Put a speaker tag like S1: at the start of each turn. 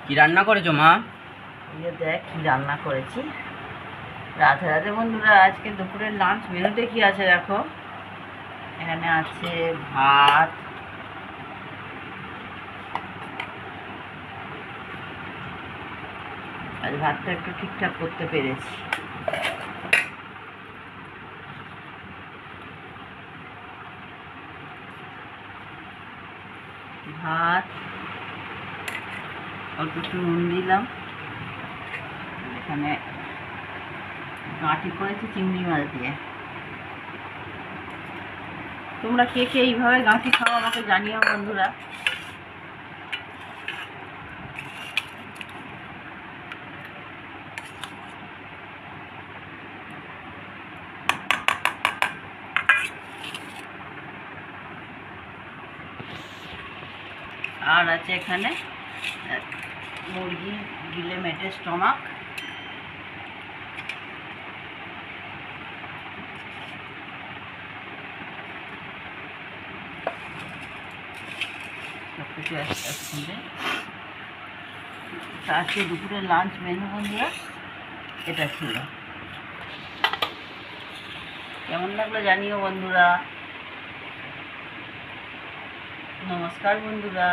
S1: কি রান্না করেছো মা?
S2: এই দেখ কি রান্না করেছি। রাধে রাধে বন্ধুরা, আজকে দুপুরের লাঞ্চ মেনুতে কি আছে দেখো। এখানে আছে ভাত, আজ ভাতটা একটু ঠিকঠাক করতে পেরেছি। ভাত, অল্প একটু নুন দিলাম, এখানে গাঁটি করেছি চিংড়ি মাছ দিয়ে। তোমরা কে কে এইভাবে গাঁটি খাও আমাকে জানিও বন্ধুরা। আর আছে এখানে মুরগি গিলে মেটে স্টমাক, সব কিছু একসঙ্গে। আজকে দুপুরের লাঞ্চ মেনু বন্ধুরা এটা ছিল। কেমন লাগলো জানিও বন্ধুরা। নমস্কার বন্ধুরা।